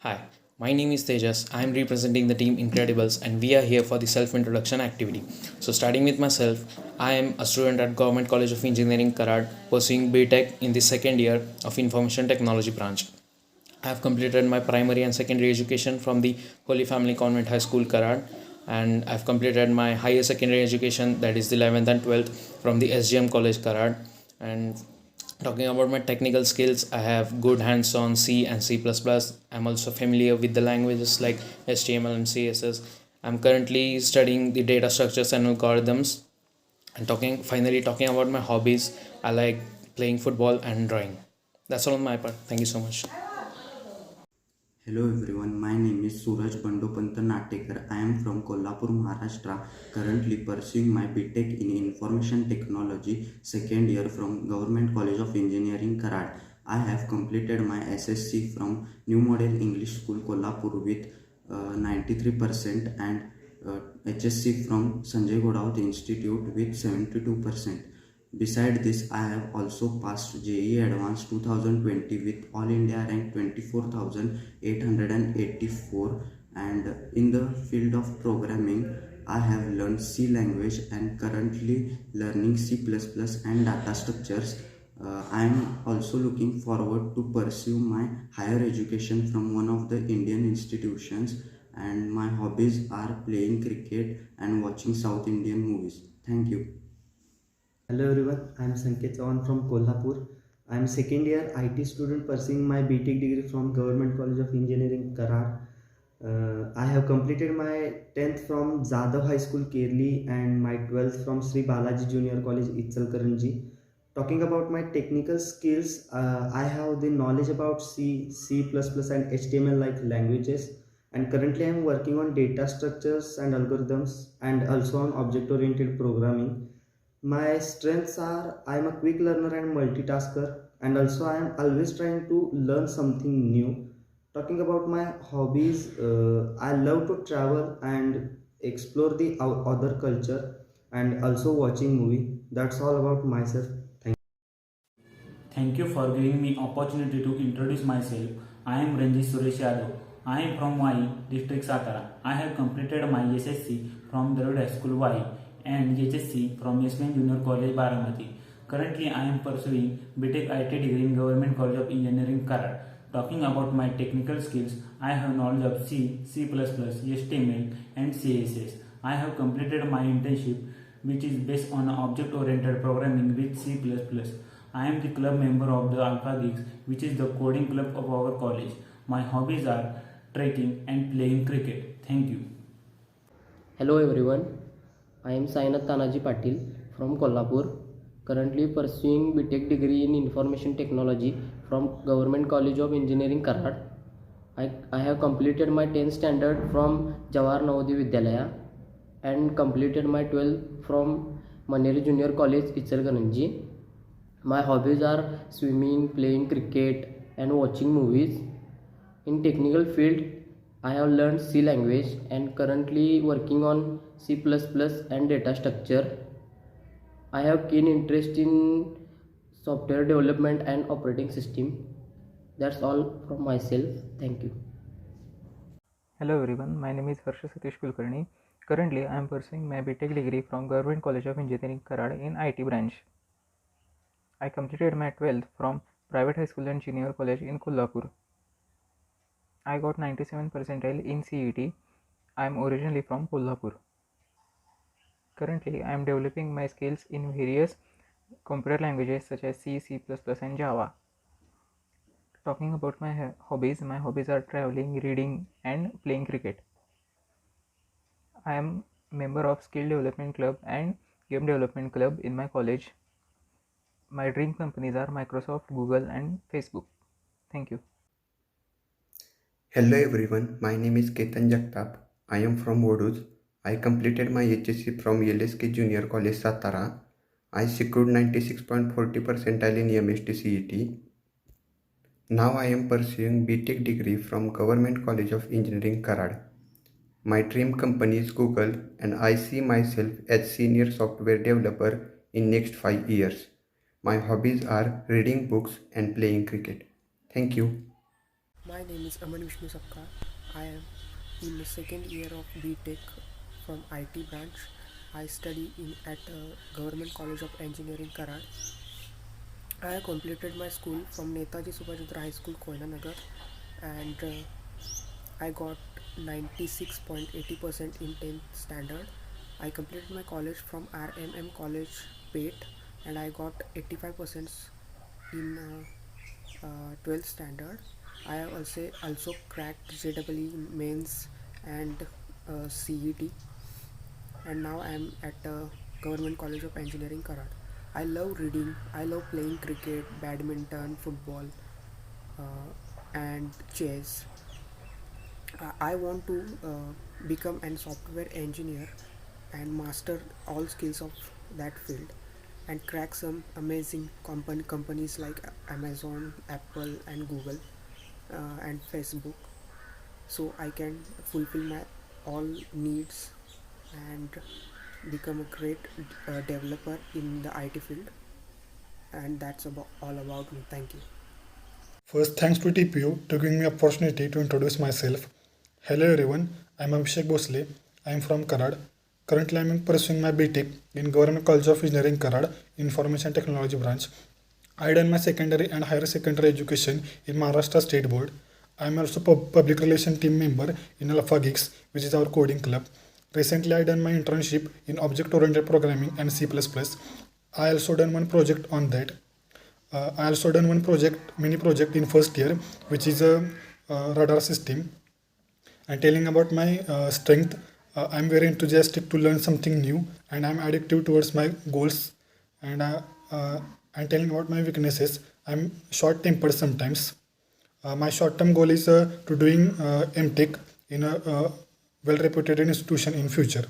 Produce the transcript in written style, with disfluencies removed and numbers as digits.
Hi, my name is Tejas. I am representing the team Incredibles and we are here for the self introduction activity. So, starting with myself, I am a student at Government College of Engineering Karad pursuing BTech in the second year of Information Technology branch. I have completed my primary and secondary education from the Holy Family Convent High School Karad, and I've completed my higher secondary education, that is the 11th and 12th, from the SGM College Karad. And talking about my technical skills, I have good hands on C and C++. I'm also familiar with the languages like HTML and CSS. I'm currently studying the data structures and algorithms. And talking about my hobbies, I like playing football and drawing. That's all on my part. Thank you so much. Hello everyone, my name is Suraj Bandopant Natekar. I am from Kolhapur, Maharashtra, currently pursuing my BTech in Information Technology second year from Government College of Engineering, Karad. I have completed my SSC from New Model English School, Kolhapur with 93% and HSC from Sanjay Godawat Institute with 72%. Beside this, I have also passed JEE Advanced 2020 with All India rank 24,884, and in the field of programming, I have learned C language and currently learning C++ and data structures. I am also looking forward to pursue my higher education from one of the Indian institutions, and my hobbies are playing cricket and watching South Indian movies. Thank you. Hello everyone, I am Sanket Chavan from Kolhapur. I am second year IT student pursuing my BTech degree from Government College of Engineering, Karad. I have completed my 10th from Zadav High School, Kerli, and my 12th from Sri Balaji Junior College, Ichalkaranji. Talking about my technical skills, I have the knowledge about C, C++, and HTML like languages. And currently I am working on data structures and algorithms and also on object-oriented programming. My strengths are I am a quick learner and multitasker, and also I am always trying to learn something new. Talking about my hobbies, I love to travel and explore the other culture and also watching movie. That's all about myself. Thank Thank you for giving me opportunity to introduce myself. I am Ranjit Suresh Yadav. I am from Wai, district Satara. I have completed my SSC from Darud High School Wai and HSC from SBN Junior College Baramati. Currently, I am pursuing BTech IT degree in Government College of Engineering Karad. Talking about my technical skills, I have knowledge of C, C++, HTML and CSS. I have completed my internship which is based on object-oriented programming with C++. I am the club member of the Alpha Geeks, which is the coding club of our college. My hobbies are trekking and playing cricket. Thank you. Hello everyone, I am Sainath Tanaji Patil from Kolhapur, currently pursuing BTech degree in Information Technology from Government College of Engineering Karad. I have completed my 10th standard from Jawahar Navodaya Vidyalaya and completed my 12th from Maneri Junior College, Ichalkaranji. My hobbies are swimming, playing cricket and watching movies. In technical field, I have learned C language and currently working on C++ and data structure. I have keen interest in software development and operating system. That's all from myself. Thank you. Hello everyone, my name is Harsha Satish Kulkarni. Currently, I am pursuing my BTech degree from Government College of Engineering Karad in IT branch. I completed my 12th from Private High School and Junior College in Kolhapur. I got 97 percentile in CET. I am originally from Kolhapur. Currently, I am developing my skills in various computer languages such as C, C++, and Java. Talking about my hobbies are traveling, reading, and playing cricket. I am a member of Skill Development Club and Game Development Club in my college. My dream companies are Microsoft, Google, and Facebook. Thank you. Hello everyone, my name is Ketan Jagtap. I am from Voduz. I completed my HSC from LSK Junior College Satara. I secured 96.40 percentile in MST CET. Now I am pursuing BTech degree from Government College of Engineering Karad. My dream company is Google and I see myself as senior software developer in next 5 years. My hobbies are reading books and playing cricket. Thank you. My name is Aman Vishnu Sapkar. I am in the second year of BTech from IT branch. I study at Government College of Engineering, Karad. I have completed my school from Netaji Subhachandra High School, Koinanagar, and I got 96.80% in 10th standard. I completed my college from RMM College, Pate, and I got 85% in 12th standard. I have also cracked JEE mains and CET, and now I am at Government College of Engineering, Karad. I love reading. I love playing cricket, badminton, football, and chess. I want to become a software engineer and master all skills of that field and crack some amazing companies like Amazon, Apple, and Google, and Facebook, so I can fulfill my all needs and become a great developer in the IT field. And that's all about me. Thank you. First, thanks to TPU to giving me opportunity to introduce myself. Hello everyone, I am Abhishek Bosle. I am from Karad. Currently, I am pursuing my BTech in Government College of Engineering, Karad, Information Technology branch. I done my secondary and higher secondary education in Maharashtra State Board. I am also public relation team member in Alpha Geeks, which is our coding club. Recently, I done my internship in object-oriented programming and C++. I also done one project on that. I also done one mini project in first year, which is a radar system. And telling about my strength, I'm very enthusiastic to learn something new, and I'm addictive towards my goals. And telling about my weaknesses, I'm short-tempered sometimes. My short-term goal is to doing MTech in a well-reputed institution in future.